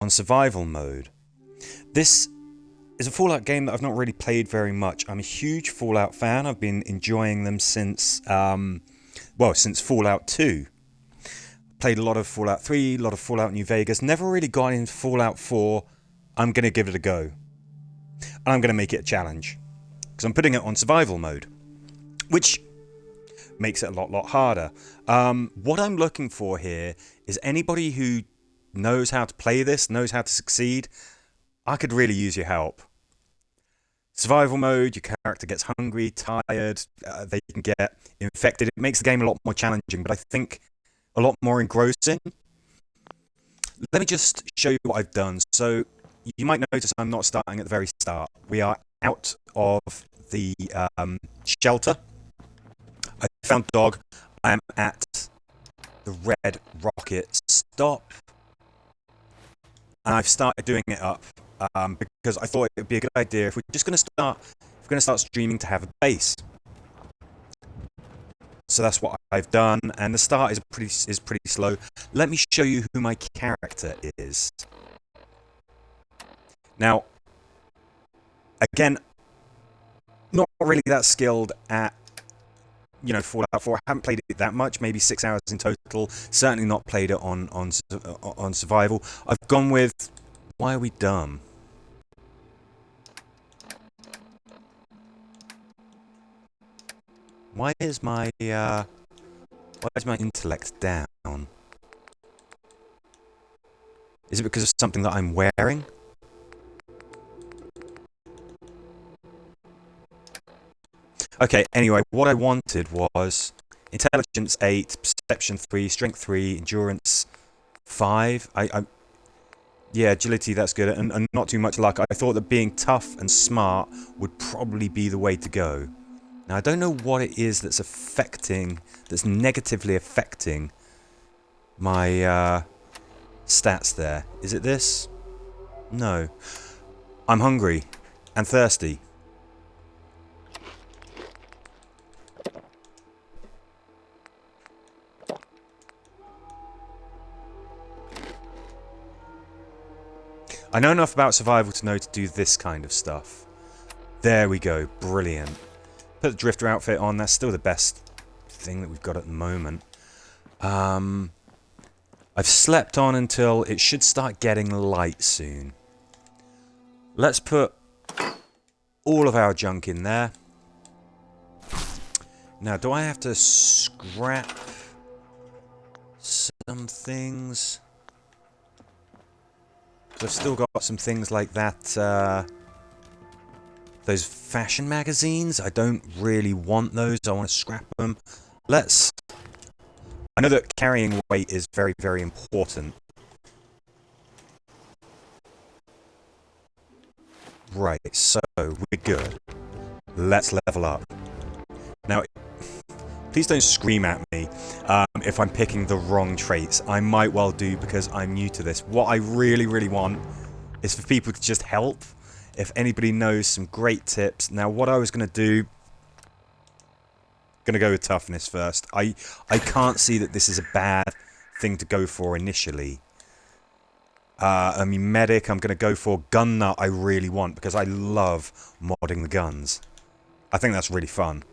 on survival mode. This is a Fallout game that I've not really played very much. I'm a huge Fallout fan. I've been enjoying them since, since Fallout 2. Played a lot of Fallout 3, a lot of Fallout New Vegas. Never really got into Fallout 4. I'm going to give it a go. And I'm going to make it a challenge. Because I'm putting it on survival mode. Which makes it a lot harder. What I'm looking for here is anybody who knows how to play this, knows how to succeed. I could really use your help. Survival mode, your character gets hungry, tired, they can get infected. It makes the game a lot more challenging, but I think a lot more engrossing. Let me just show you what I've done. So you might notice I'm not starting at the very start. We are out of the shelter. I found dog. I am at the red rocket stop. And I've started doing it up because I thought it would be a good idea if we're just going to start streaming, to have a base. So that's what I've done, and the start is pretty slow. Let me show you who my character is. Now, again, not really that skilled at, Fallout 4. I haven't played it that much, maybe 6 hours in total. Certainly not played it on survival. I've gone with, why are we dumb? Why is my intellect down? Is it because of something that I'm wearing? Okay, anyway, what I wanted was intelligence 8, perception 3, strength 3, endurance 5. Yeah, agility, that's good, and not too much luck. I thought that being tough and smart would probably be the way to go. Now, I don't know what it is that's negatively affecting my stats there. Is it this? No. I'm hungry and thirsty. I know enough about survival to know to do this kind of stuff. There we go. Brilliant. Put the Drifter outfit on. That's still the best thing that we've got at the moment. I've slept on until it should start getting light soon. Let's put all of our junk in there. Now, do I have to scrap some things? I've still got some things like that, those fashion magazines. I don't really want those. I want to scrap them. I know that carrying weight is very, very important. Right, so we're good. Let's level up. Now, please don't scream at me if I'm picking the wrong traits. I might well do, because I'm new to this. What I really, really want is for people to just help. If anybody knows some great tips. Now, what I was going to do... Going to go with toughness first. I can't see that this is a bad thing to go for initially. I mean, medic, I'm going to go for. Gun nut, I really want, because I love modding the guns. I think that's really fun.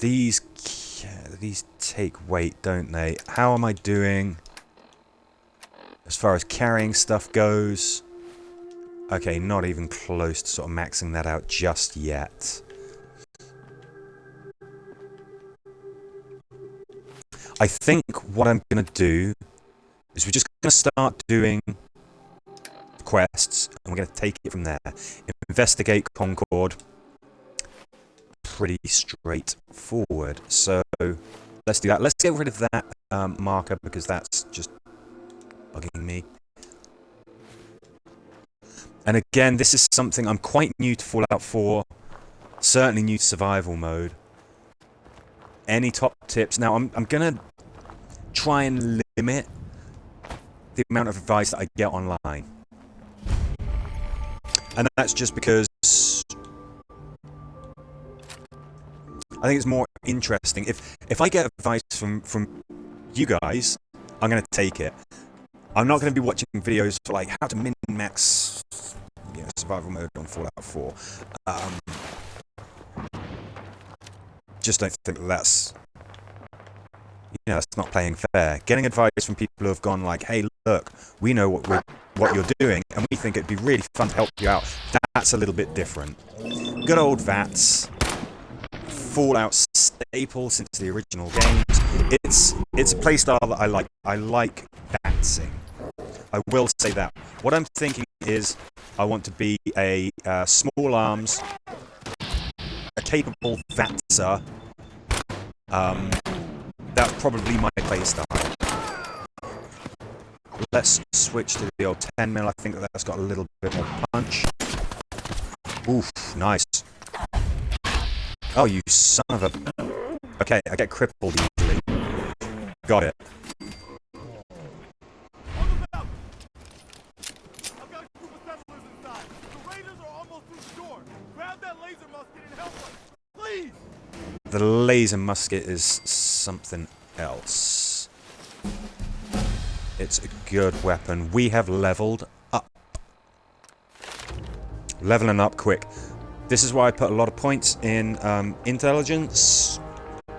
These take weight, don't they? How am I doing as far as carrying stuff goes? Okay, not even close to sort of maxing that out just yet. I think what I'm going to do is we're just going to start doing quests, and we're going to take it from there. Investigate Concord. Pretty straightforward. So let's do that. Let's get rid of that marker, because that's just bugging me. And again, this is something I'm quite new to Fallout 4. Certainly new to survival mode. Any top tips? Now, I'm going to try and limit the amount of advice that I get online. And that's just because I think it's more interesting. If I get advice from you guys, I'm going to take it. I'm not going to be watching videos for like how to min-max, survival mode on Fallout 4. Just don't think that's, that's not playing fair. Getting advice from people who have gone like, hey, look, we know what you're doing, and we think it'd be really fun to help you out. That's a little bit different. Good old VATS. Fallout staple since the original games. It's a playstyle that I like. I like VATSing. I will say that. What I'm thinking is I want to be a small arms, a capable VATSer. That's probably my playstyle. Let's switch to the old 10mm. I think that's got a little bit more punch. Oof, nice. Oh, you son of a... Okay, I get crippled easily. Got it. The laser musket is something else. It's a good weapon. We have leveled up. Leveling up quick. This is why I put a lot of points in intelligence. I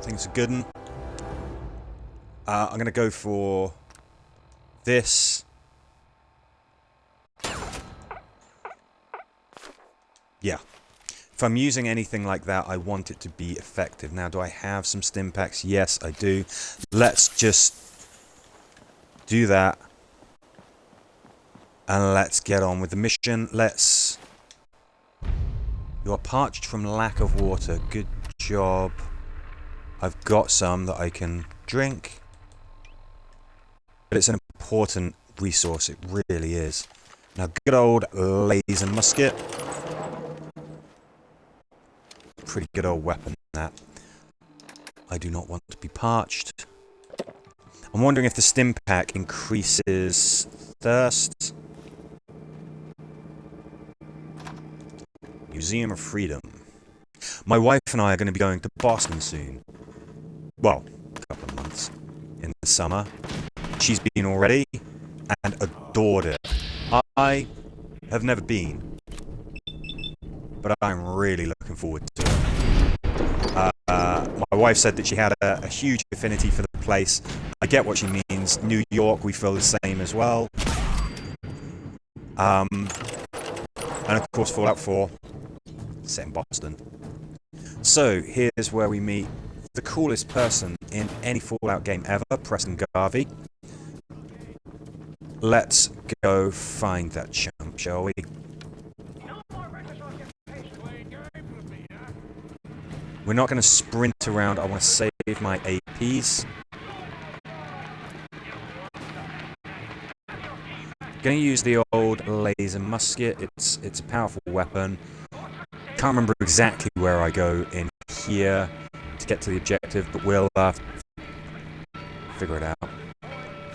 think it's a good one. I'm going to go for this. Yeah. If I'm using anything like that, I want it to be effective. Now, do I have some stim packs? Yes, I do. Let's just do that. And let's get on with the mission. You are parched from lack of water. Good job. I've got some that I can drink. But it's an important resource. It really is. Now, good old laser musket. Pretty good old weapon, that. I do not want to be parched. I'm wondering if the stim pack increases thirst. Museum of Freedom. My wife and I are going to be going to Boston soon. Well, a couple of months in the summer. She's been already and adored it. I have never been, but I'm really looking forward to it. My wife said that she had a huge affinity for the place. I get what she means. New York, we feel the same as well. And of course, Fallout 4, set in Boston. So, here's where we meet the coolest person in any Fallout game ever, Preston Garvey. Let's go find that chump, shall we? We're not going to sprint around. I want to save my APs. Going to use the old laser musket. It's a powerful weapon. Can't remember exactly where I go in here to get to the objective, but we'll figure it out.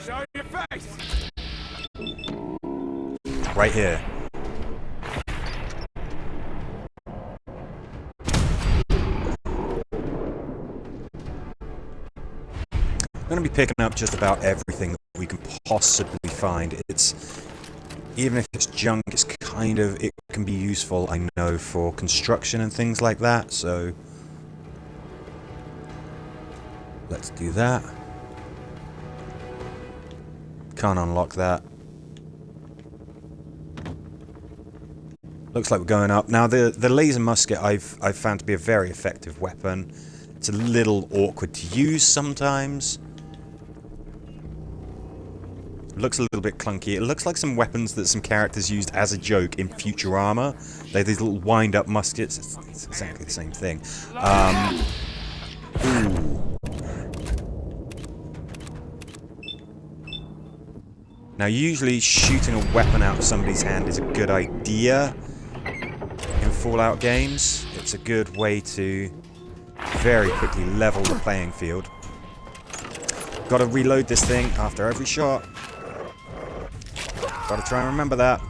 Show your face. Right here. I'm going to be picking up just about everything that we can possibly find. Even if it's junk, it can be useful, I know, for construction and things like that, so let's do that. Can't unlock that. Looks like we're going up. Now, the laser musket I've found to be a very effective weapon. It's a little awkward to use sometimes. It looks a little bit clunky. It looks like some weapons that some characters used as a joke in Futurama. They have these little wind-up muskets. It's exactly the same thing. Ooh. Now, usually shooting a weapon out of somebody's hand is a good idea in Fallout games. It's a good way to very quickly level the playing field. Got to reload this thing after every shot. Got to try and remember that.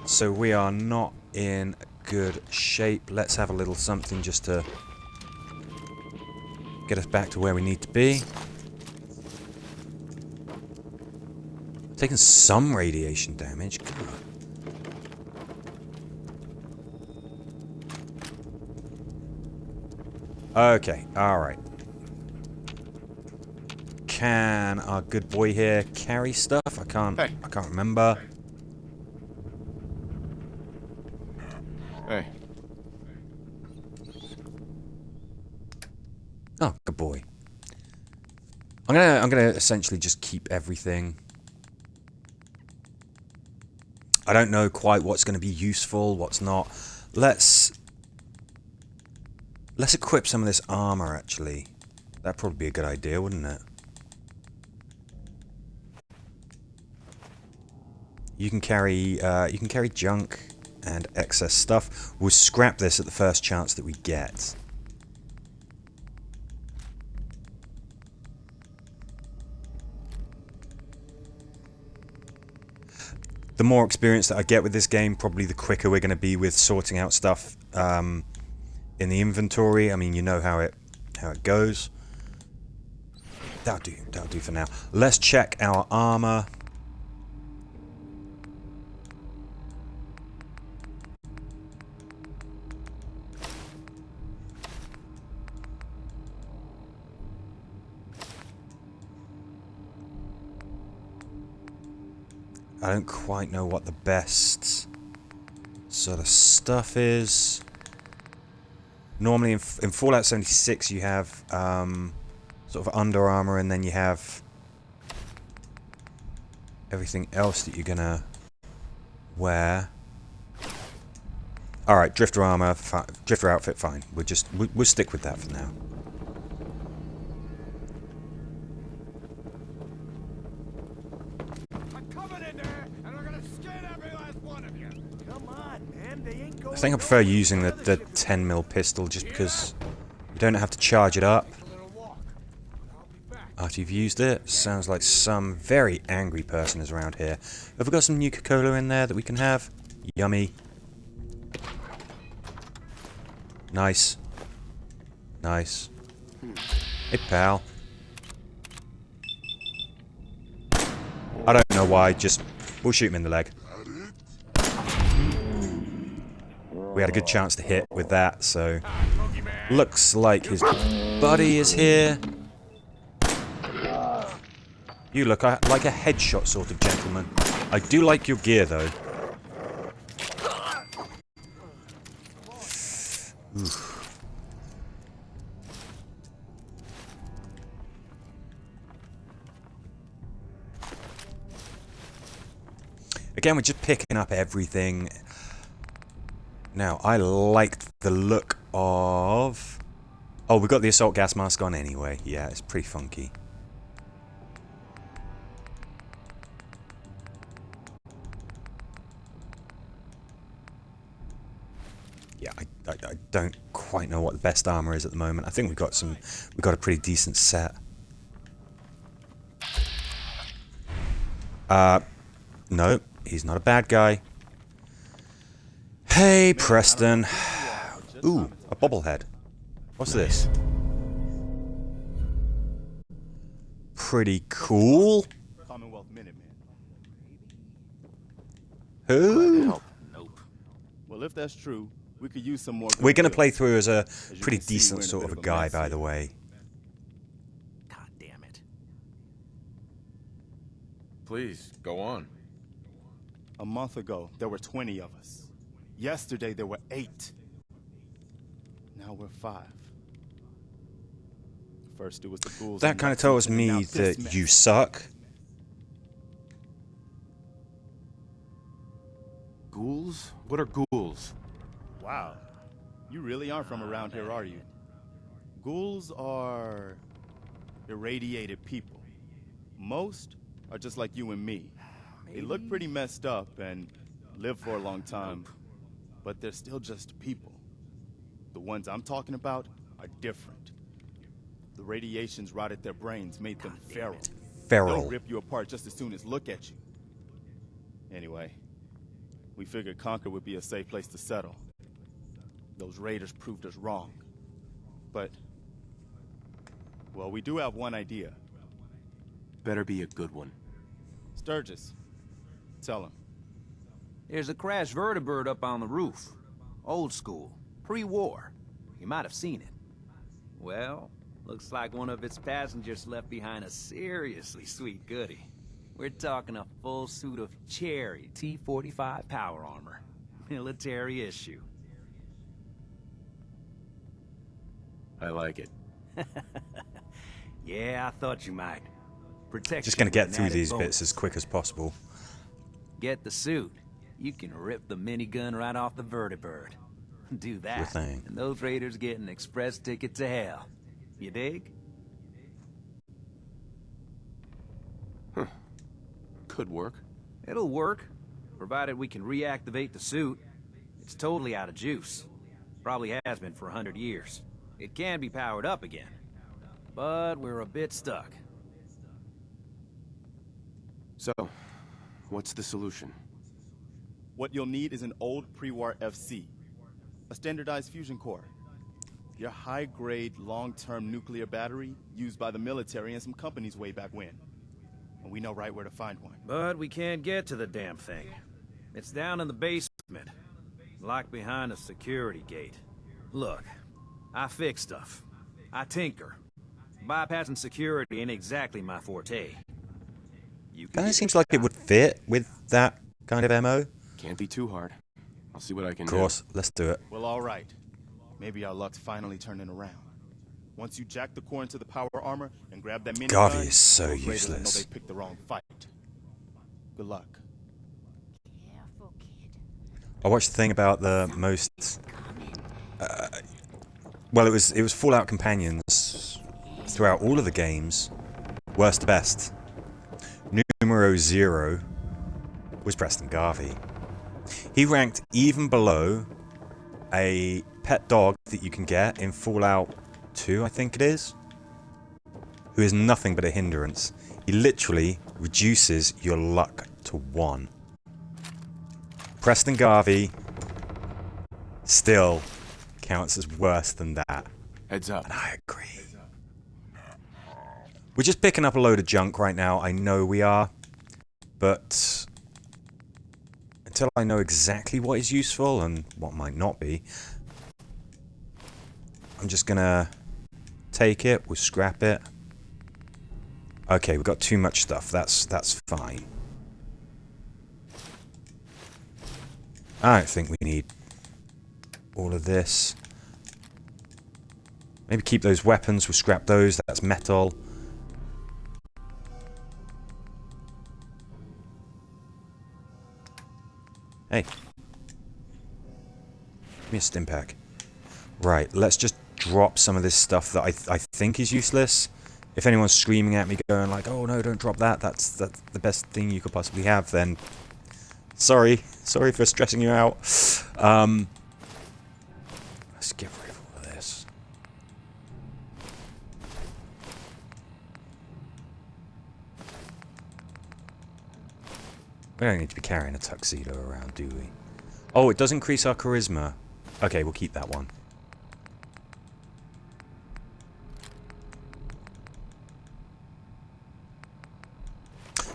So we are not in good shape. Let's have a little something just to get us back to where we need to be. Taking some radiation damage. God. Okay, alright. Can our good boy here carry stuff? I can't remember. Hey. Oh, good boy. I'm gonna essentially just keep everything. I don't know quite what's going to be useful, what's not. Let's equip some of this armor, actually. That'd probably be a good idea, wouldn't it? You can carry junk and excess stuff. We'll scrap this at the first chance that we get. The more experience that I get with this game, probably the quicker we're going to be with sorting out stuff in the inventory. I mean, you know how it goes. That'll do for now. Let's check our armor. I don't quite know what the best sort of stuff is. Normally in Fallout 76 you have sort of Under Armour, and then you have everything else that you're gonna wear. Alright, Drifter armor, Drifter outfit, fine. We'll stick with that for now. I think I prefer using the 10mm pistol just because you don't have to charge it up after you've used it. Sounds like some very angry person is around here. Have we got some Nuka-Cola in there that we can have? Yummy. Nice. Nice. Hey, pal. I don't know why, just we'll shoot him in the leg. We had a good chance to hit with that, so looks like his buddy is here. You look like a headshot sort of gentleman. I do like your gear, though. Oof. Again, we're just picking up everything. Now, I liked the look of... Oh, we got the assault gas mask on anyway. Yeah, it's pretty funky. Yeah, I don't quite know what the best armor is at the moment. I think we've got a pretty decent set. No, he's not a bad guy. Hey, Preston. Ooh, a bobblehead. What's this? Pretty cool. Who? Nope. Well, if that's true, we could use some more. We're going to play through as a pretty decent sort of a guy, by the way. God damn it. Please, go on. A month ago, there were 20 of us. Yesterday, there were 8. Now we're 5. First, it was the ghouls. That kind of tells me that you suck. Ghouls? What are ghouls? Wow. You really aren't from around here, are you? Ghouls are irradiated people. Most are just like you and me. They look pretty messed up and live for a long time, but they're still just people. The ones I'm talking about are different. The radiations rotted their brains, made them feral. Feral. They'll rip you apart just as soon as look at you. Anyway, we figured Concord would be a safe place to settle. Those raiders proved us wrong. But, well, we do have one idea. Better be a good one. Sturgis, tell him. There's a crashed vertibird up on the roof. Old school. Pre-war. You might have seen it. Well, looks like one of its passengers left behind a seriously sweet goodie. We're talking a full suit of cherry T-45 power armor. Military issue. I like it. Yeah, I thought you might. Protect Just going to you get with through an added these bonus. bits as quick as possible. Get the suit. You can rip the minigun right off the vertibird. Do that, Sure thing. and those raiders get an express ticket to hell. You dig? Could work. It'll work, provided we can reactivate the suit. It's totally out of juice. Probably has been for 100 years. It can be powered up again, but we're a bit stuck. So, what's the solution? What you'll need is an old pre-war FC, a standardized fusion core. Your high-grade, long-term nuclear battery used by the military and some companies way back when. And we know right where to find one. But we can't get to the damn thing. It's down in the basement, locked behind a security gate. Look, I fix stuff. I tinker. Bypassing security ain't exactly my forte. You can Kind give of seems like it would fit with that kind of MO. Can't be too hard. I'll see what I can Of course, let's do it. Well, all right. Maybe our luck's finally turning around. Once you jack the core into the power armor and grab that minigun, Garvey is so those raiders will know useless. they picked the wrong fight. Good luck. Careful, kid. I watched the thing about the most. Well, it was Fallout Companions throughout all of the games, worst to best. Numero 0 was Preston Garvey. He ranked even below a pet dog that you can get in Fallout 2, I think it is, who is nothing but a hindrance. He literally reduces your luck to 1. Preston Garvey still counts as worse than that. Heads up. And I agree. We're just picking up a load of junk right now. I know we are. But until I know exactly what is useful and what might not be, I'm just going to take it. We'll scrap it. Okay, we've got too much stuff. That's fine. I don't think we need all of this. Maybe keep those weapons. We'll scrap those. That's metal. Hey. Give me a stim pack. Right, let's just drop some of this stuff that I think is useless. If anyone's screaming at me going like, oh no, don't drop that, that's the best thing you could possibly have, then sorry for stressing you out. Let's get rid of all of this. We don't need to be carrying a tuxedo around, do we? Oh, it does increase our charisma. Okay, we'll keep that one.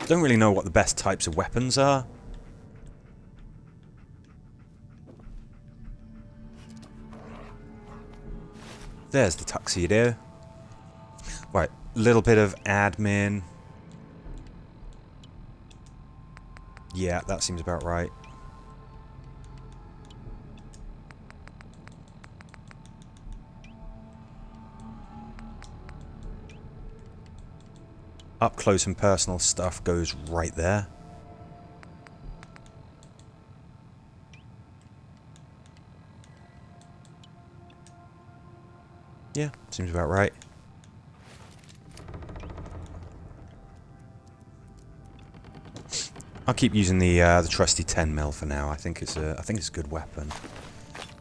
Don't really know what the best types of weapons are. There's the tuxedo. Right, little bit of admin. Yeah, that seems about right. Up close and personal stuff goes right there. Yeah, seems about right. I'll keep using the trusty 10mm for now. I think it's a good weapon.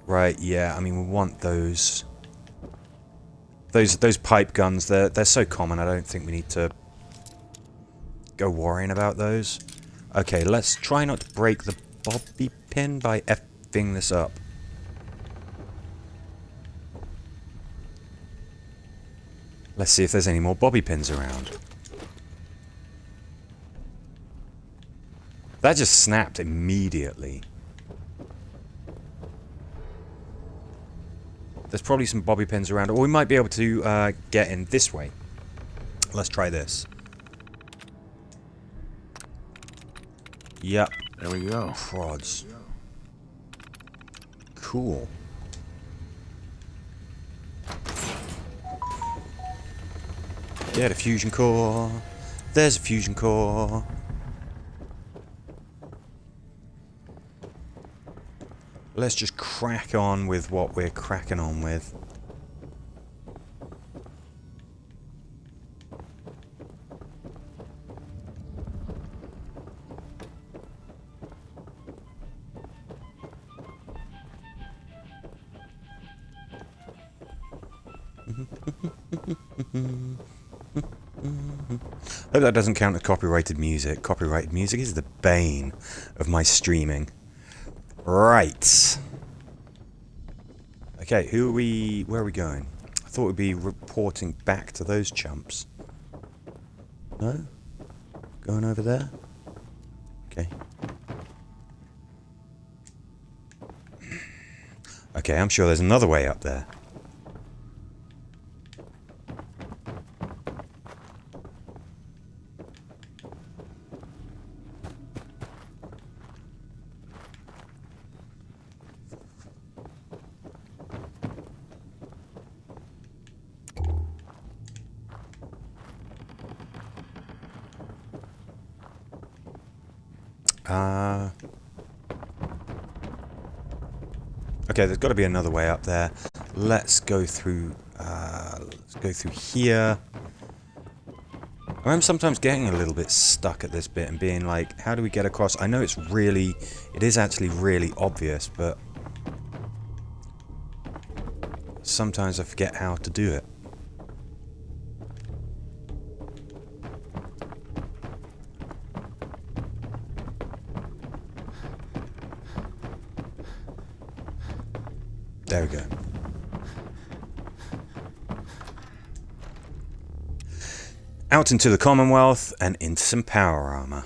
Right? Yeah. I mean, we want those pipe guns. They're so common. I don't think we need to go worrying about those. Okay, let's try not to break the bobby pin by effing this up. Let's see if there's any more bobby pins around. That just snapped immediately. There's probably some bobby pins around, or we might be able to get in this way. Let's try this. Yep. There we go. Prods. Cool. Get a fusion core. There's a fusion core. Let's just crack on with what we're cracking on with. Hope that doesn't count as copyrighted music. Copyrighted music is the bane of my streaming. Right. Okay, where are we going? I thought we'd be reporting back to those chumps. No? Going over there? Okay. Okay, I'm sure there's another way up there. Okay, there's got to be another way up there. Let's go through here. I'm sometimes getting a little bit stuck at this bit and being like, how do we get across? I know it is actually really obvious, but sometimes I forget how to do it. There we go. Out into the Commonwealth and into some power armor.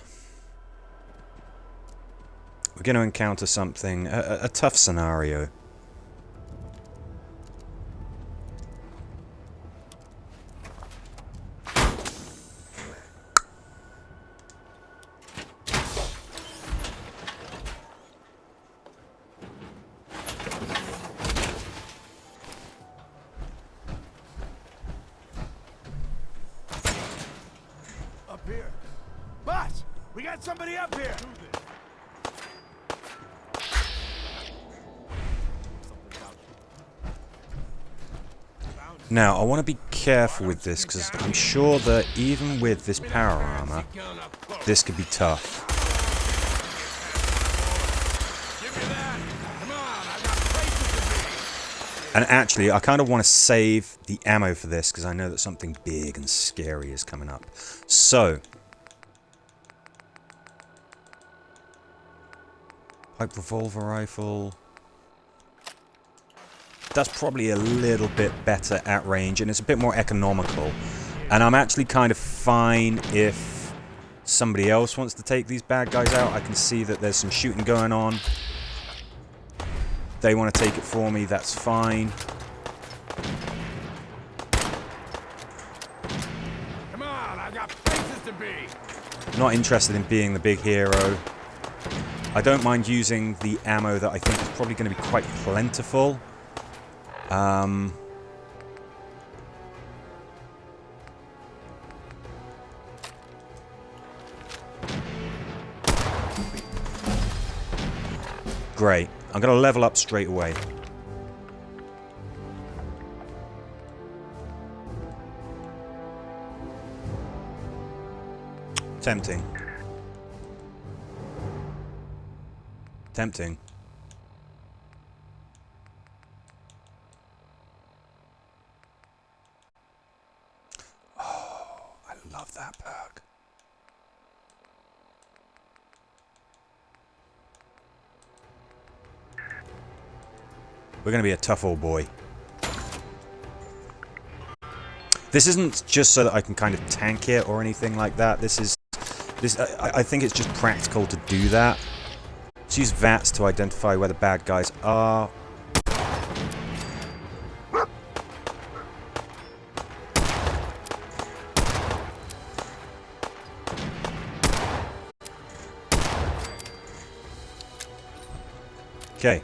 We're going to encounter something, a tough scenario. Up here. Boss, we got somebody up here. Now, I want to be careful with this, because I'm sure that even with this power armor, this could be tough. And actually, I kind of want to save the ammo for this, because I know that something big and scary is coming up. So, pipe revolver rifle. That's probably a little bit better at range, and it's a bit more economical. And I'm actually kind of fine if somebody else wants to take these bad guys out. I can see that there's some shooting going on. They want to take it for me, that's fine. Come on, I got places to be. Not interested in being the big hero. I don't mind using the ammo that I think is probably going to be quite plentiful. Great. I'm going to level up straight away. Tempting. Tempting. Oh, I love that perk. We're going to be a tough old boy. This isn't just so that I can kind of tank it or anything like that. I think it's just practical to do that. Let's use VATS to identify where the bad guys are. Okay.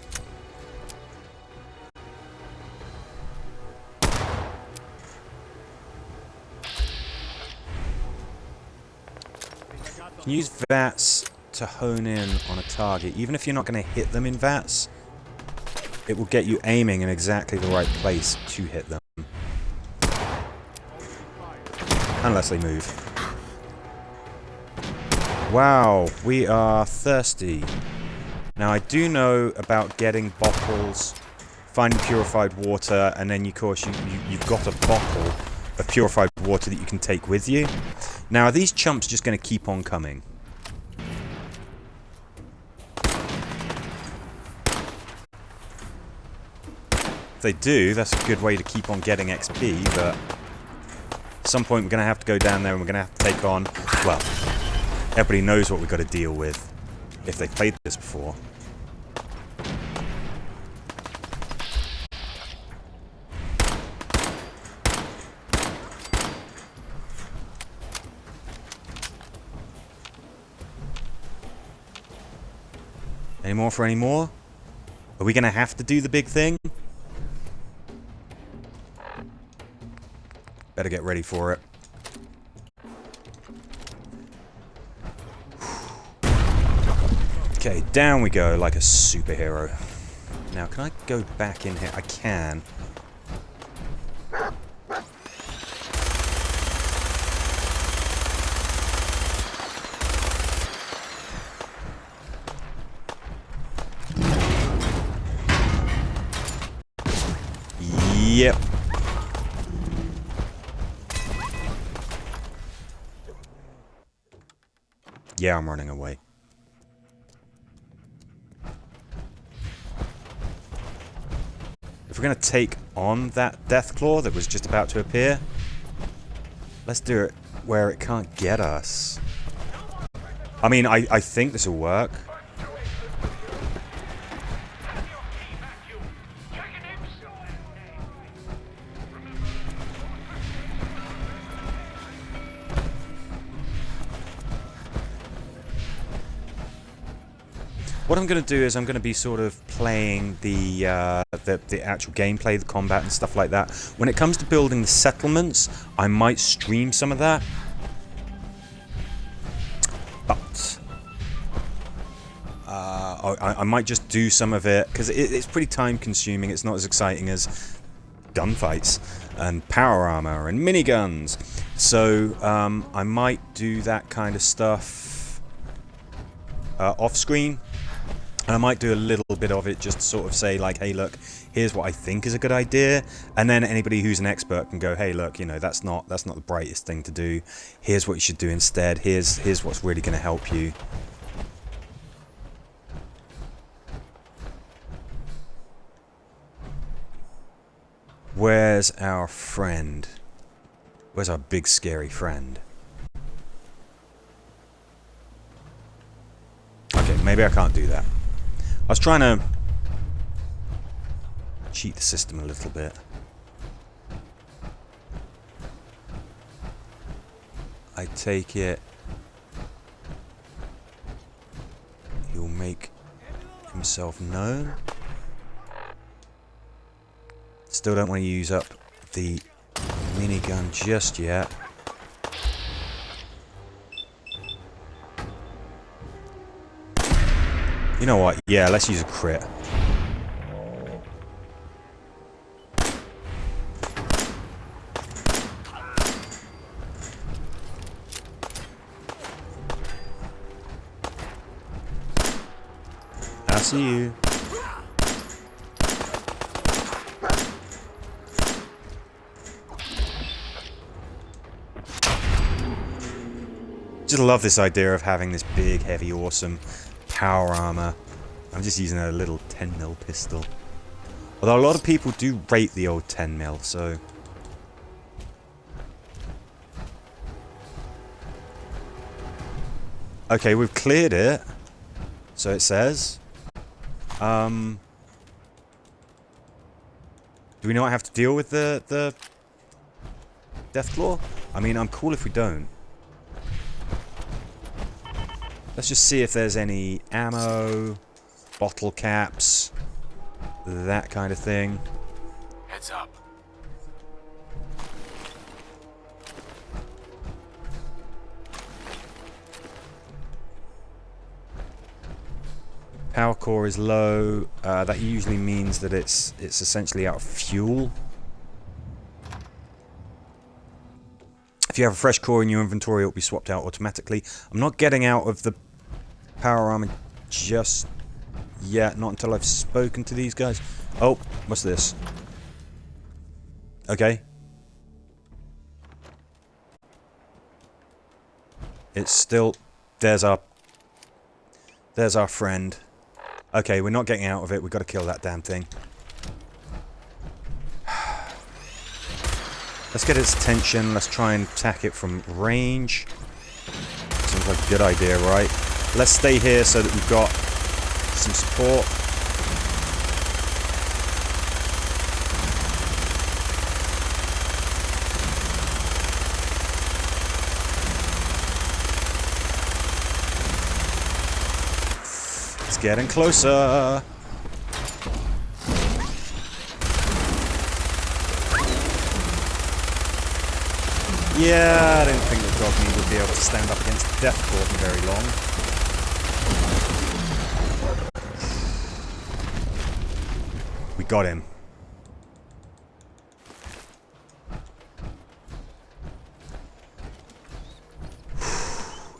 You can use VATS to hone in on a target. Even if you're not going to hit them in VATS, it will get you aiming in exactly the right place to hit them. Unless they move. Wow, we are thirsty. Now I do know about getting bottles, finding purified water, and then of course you've got a bottle of purified water that you can take with you. Now are these chumps just going to keep on coming? If they do, that's a good way to keep on getting XP, but at some point we're going to have to go down there and we're going to have to take on, well, everybody knows what we've got to deal with if they've played this before. Any more for any more? Are we going to have to do the big thing? Better get ready for it. Okay, down we go like a superhero. Now, can I go back in here? I can. Yep. Yeah, I'm running away. If we're going to take on that Deathclaw that was just about to appear, let's do it where it can't get us. I mean, I think this will work. What I'm going to do is I'm going to be sort of playing the actual gameplay, the combat and stuff like that. When it comes to building the settlements, I might stream some of that. But I might just do some of it, because it's pretty time consuming. It's not as exciting as gunfights and power armor and miniguns. So I might do that kind of stuff off screen. And I might do a little bit of it just to sort of say, like, hey, look, here's what I think is a good idea. And then anybody who's an expert can go, hey, look, you know, that's not the brightest thing to do. Here's what you should do instead. Here's what's really going to help you. Where's our friend? Where's our big scary friend? Okay, maybe I can't do that. I was trying to cheat the system a little bit. I take it he'll make himself known. Still don't want to use up the minigun just yet. You know what? Yeah, let's use a crit. I see you. Just love this idea of having this big, heavy, awesome power armor. I'm just using a little 10mm pistol. Although a lot of people do rate the old 10mm, so Okay, we've cleared it. So it says. Do we not have to deal with the Deathclaw? I mean, I'm cool if we don't. Let's just see if there's any ammo, bottle caps, that kind of thing. Heads up. Power core is low. That usually means that it's essentially out of fuel. If you have a fresh core in your inventory, it'll be swapped out automatically. I'm not getting out of the power armor just yet, not until I've spoken to these guys. Oh, what's this? Okay. It's still... There's our friend. Okay, we're not getting out of it. We've got to kill that damn thing. Let's get its attention. Let's try and attack it from range. Seems like a good idea, right? Let's stay here so that we've got some support. It's getting closer. Yeah, I don't think the Dogmeat would be able to stand up against the Deathclaw for very long. We got him.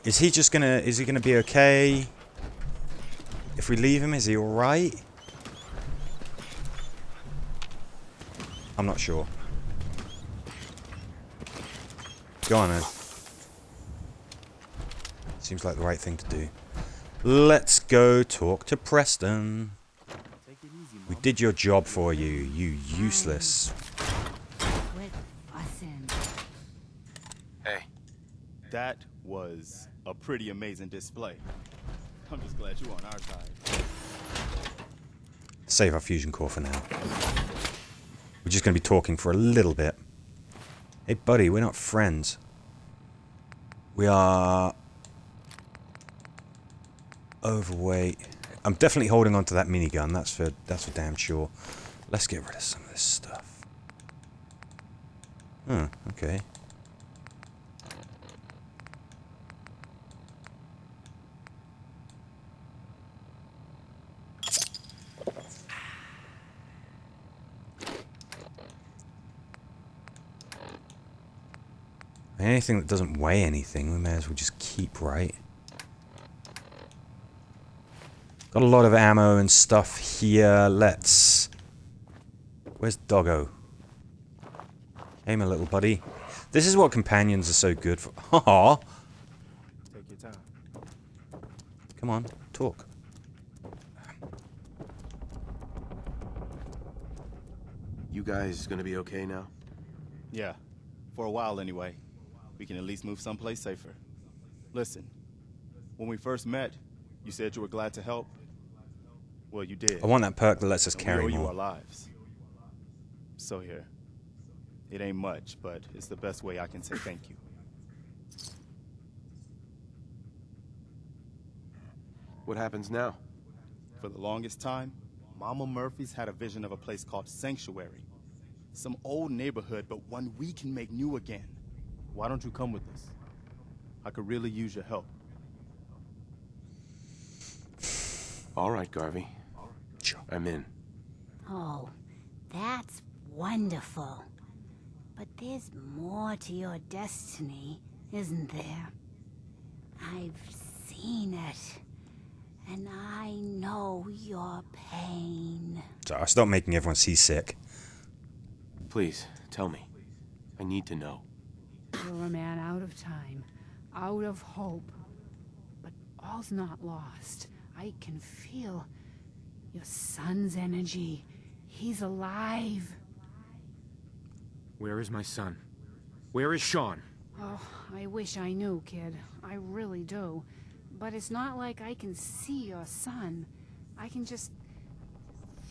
Is he gonna be okay? If we leave him, is he alright? I'm not sure. Go on then. Seems like the right thing to do. Let's go talk to Preston. We did your job for you, you useless. Quit fussing. Hey. That was a pretty amazing display. I'm just glad you're on our side. Save our fusion core for now. We're just going to be talking for a little bit. Hey buddy, we're not friends. We are overweight. I'm definitely holding on to that minigun, that's for damn sure. Let's get rid of some of this stuff. Huh, okay. Anything that doesn't weigh anything, we may as well just keep, right? Got a lot of ammo and stuff here. Let's... Where's Doggo? Hey, my little buddy. This is what companions are so good for. Haha. Take your time. Come on, talk. You guys gonna be okay now? Yeah, for a while anyway. We can at least move someplace safer. Listen, when we first met, you said you were glad to help. Well, you did. I want that perk that lets us And carry we owe you more. our lives. So here. It ain't much, but it's the best way I can say thank you. What happens now? For the longest time, Mama Murphy's had a vision of a place called Sanctuary. Some old neighborhood, but one we can make new again. Why don't you come with us? I could really use your help. All right, Garvey. Sure. I'm in. Oh, that's wonderful. But there's more to your destiny, isn't there? I've seen it. And I know your pain. So I stop making everyone seasick. Please, tell me. I need to know. You're a man out of time, out of hope. But all's not lost. I can feel your son's energy. He's alive. Where is my son? Where is Sean? Oh, I wish I knew, kid. I really do. But it's not like I can see your son. I can just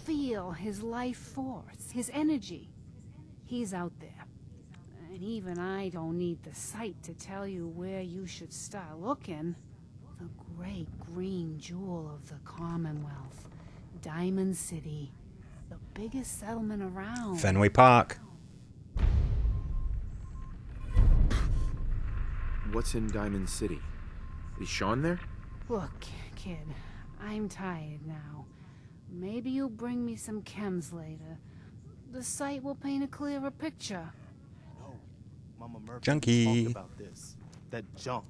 feel his life force, his energy. He's out there. And even I don't need the sight to tell you where you should start looking. The great green jewel of the Commonwealth. Diamond City. The biggest settlement around. Fenway Park. What's in Diamond City? Is Sean there? Look, kid, I'm tired now. Maybe you'll bring me some chems later. The site will paint a clearer picture. No, Mama Murphy Junkie. talked about this. That junk.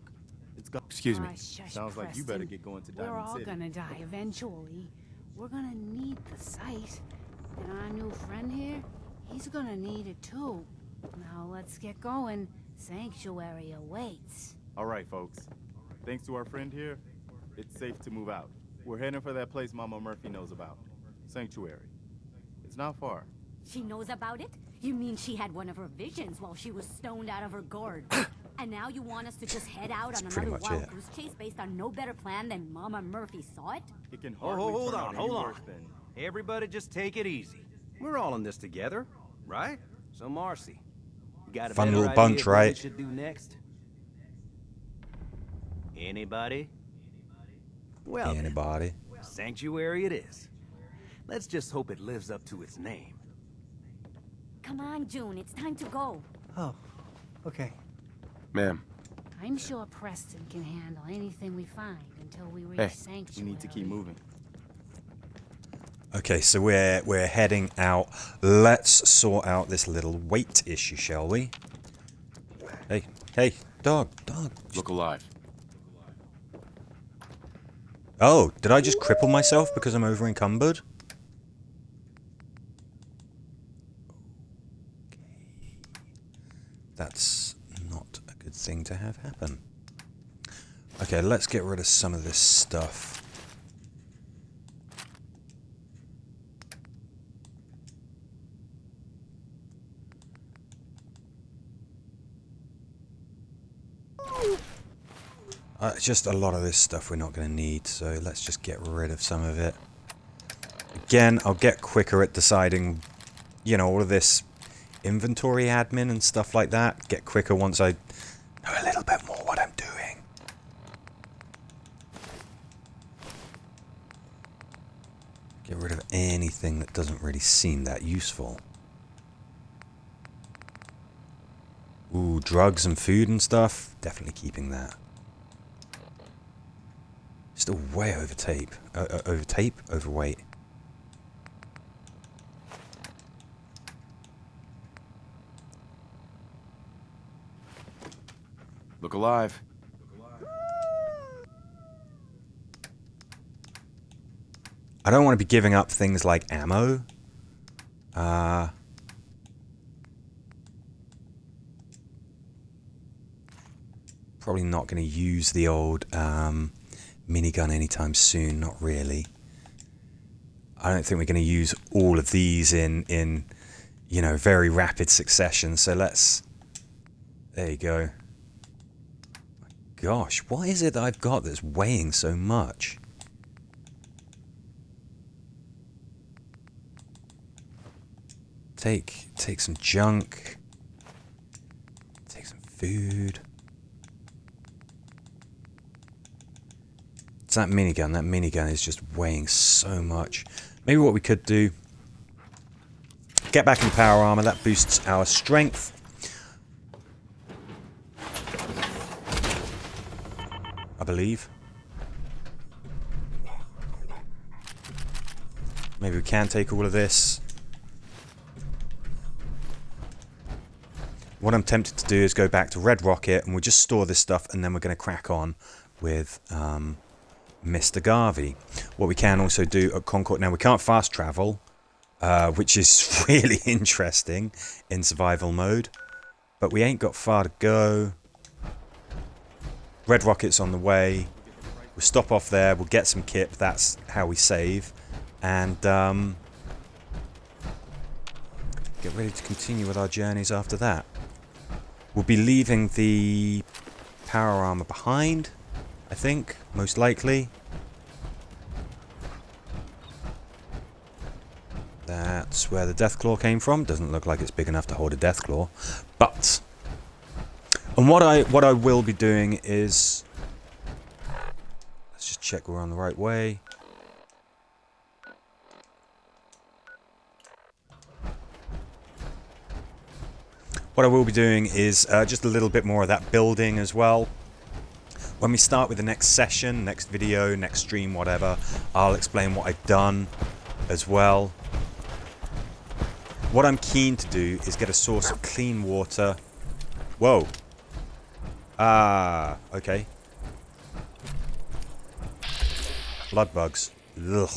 It's got. Excuse me. Shush, Sounds like you better Preston. get going to We're Diamond all City. gonna die eventually. We're gonna need the site. And our new friend here, he's gonna need it too. Now let's get going. Sanctuary awaits. All right, folks. Thanks to our friend here, it's safe to move out. We're heading for that place Mama Murphy knows about. Sanctuary. It's not far. She knows about it? You mean she had one of her visions while she was stoned out of her gourd? And now you want us to just head out on pretty another much wild it. goose chase based on no better plan than Mama Murphy saw it? It can Oh, hardly hold turn on, out hold any on. worse than... Everybody just take it easy. We're all in this together, right? So Marcy, you got a Fun better little idea bunch, of what we right? should do next? Anybody? Well, then, Anybody? Sanctuary it is. Let's just hope it lives up to its name. Come on, June, it's time to go. Oh, okay. Ma'am, I'm sure Preston can handle anything we find until we reach Hey. Sanctuary. We need to keep moving. Okay, so we're heading out. Let's sort out this little weight issue, shall we? Hey, dog. look alive. Oh, did I just cripple myself because I'm over encumbered? That's not a good thing to have happen. Okay, let's get rid of some of this stuff. Just a lot of this stuff we're not going to need, so let's just get rid of some of it. Again, I'll get quicker at deciding, you know, all of this inventory admin and stuff like that. Get quicker once I know a little bit more what I'm doing. Get rid of anything that doesn't really seem that useful. Ooh, drugs and food and stuff. Definitely keeping that. Still way over tape. Overweight. Look alive. I don't want to be giving up things like ammo. Probably not going to use the old minigun anytime soon. Not really. I don't think we're going to use all of these in you know, very rapid succession. So let's. There you go. Gosh, what is it that I've got that's weighing so much? Take some junk. Take some food. It's that minigun. That minigun is just weighing so much. Maybe what we could do... Get back in power armor. That boosts our strength. I believe. Maybe we can take all of this. What I'm tempted to do is go back to Red Rocket and we'll just store this stuff and then we're going to crack on with Mr. Garvey. What we can also do at Concord... Now, we can't fast travel, which is really interesting in survival mode. But we ain't got far to go. Red Rocket's on the way. We'll stop off there. We'll get some kit. That's how we save. And get ready to continue with our journeys after that. We'll be leaving the power armor behind. I think, most likely. That's where the Deathclaw came from. Doesn't look like it's big enough to hold a Deathclaw. But, and what I will be doing is, let's just check we're on the right way. What I will be doing is just a little bit more of that building as well. When we start with the next session, next video, next stream, whatever, I'll explain what I've done as well. What I'm keen to do is get a source of clean water. Whoa. Ah, okay. Blood bugs. Ugh.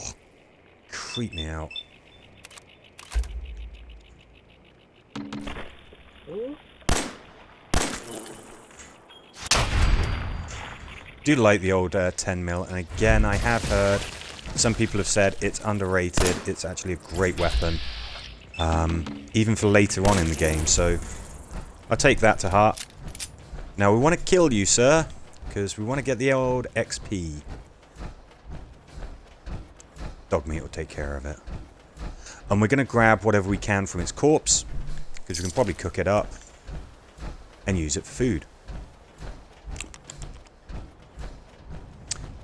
Creep me out. Do like the old 10mm, and again, I have heard some people have said it's underrated. It's actually a great weapon, even for later on in the game. So I'll take that to heart. Now we want to kill you, sir, because we want to get the old XP. Dogmeat will take care of it, and we're going to grab whatever we can from its corpse, because we can probably cook it up and use it for food.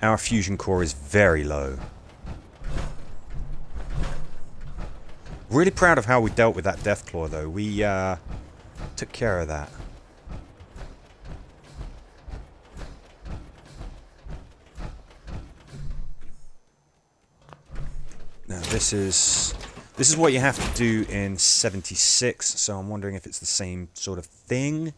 Our fusion core is very low. Really proud of how we dealt with that Deathclaw, though. We took care of that. Now this is what you have to do in 76. So I'm wondering if it's the same sort of thing.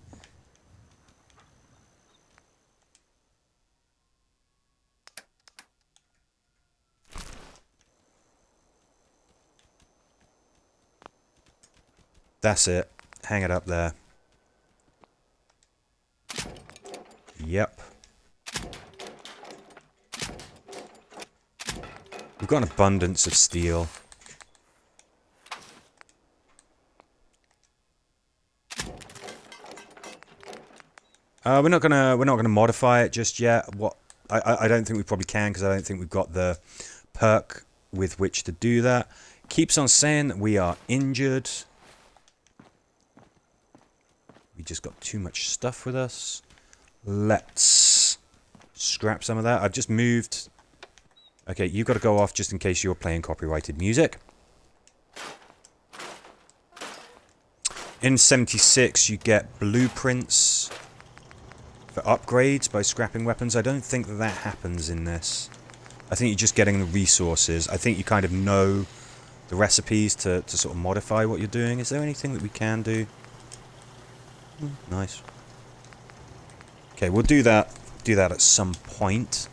That's it. Hang it up there. Yep. We've got an abundance of steel. We're not gonna modify it just yet. What I don't think we probably can, because I don't think we've got the perk with which to do that. Keeps on saying that we are injured. We just got too much stuff with us. Let's scrap some of that. I've just moved. Okay, you've got to go off just in case you're playing copyrighted music. In 76, you get blueprints for upgrades by scrapping weapons. I don't think that that happens in this. I think you're just getting the resources. I think you kind of know the recipes to sort of modify what you're doing. Is there anything that we can do? Nice. Okay, we'll do that at some point.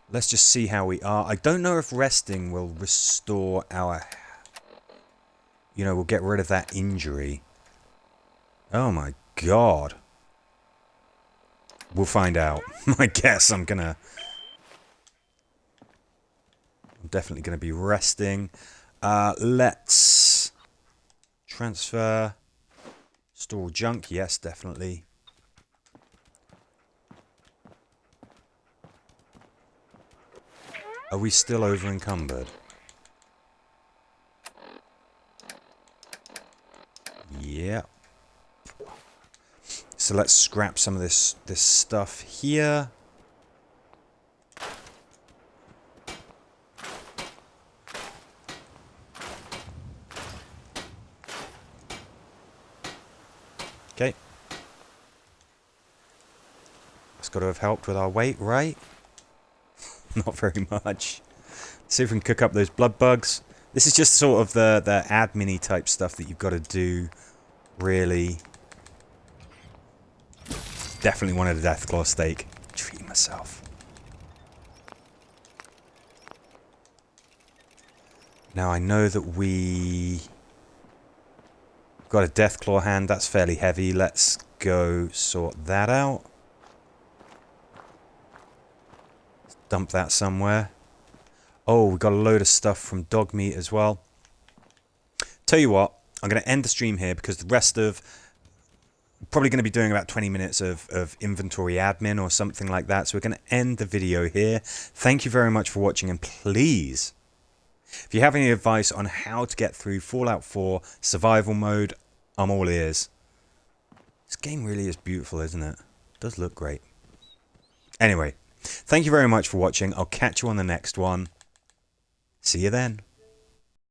Let's just see how we are. I don't know if resting will restore our... You know, we'll get rid of that injury. Oh my god. We'll find out. I guess I'm definitely gonna be resting. Let's transfer, store junk. Yes, definitely. Are we still over encumbered? Yeah. So let's scrap some of this stuff here. Okay. It's got to have helped with our weight, right? Not very much. Let's see if we can cook up those blood bugs. This is just sort of the admin-y type stuff that you've got to do, really. Definitely wanted a Deathclaw steak. Treating myself. Now I know that we... got a Deathclaw hand, that's fairly heavy. Let's go sort that out. Let's dump that somewhere. Oh, we got a load of stuff from Dogmeat as well. Tell you what, I'm going to end the stream here because the rest of probably going to be doing about 20 minutes of inventory admin or something like that. So we're going to end the video here. Thank you very much for watching, and please, if you have any advice on how to get through Fallout 4 survival mode, I'm all ears. This game really is beautiful, isn't it? It does look great. Anyway, thank you very much for watching. I'll catch you on the next one. See you then.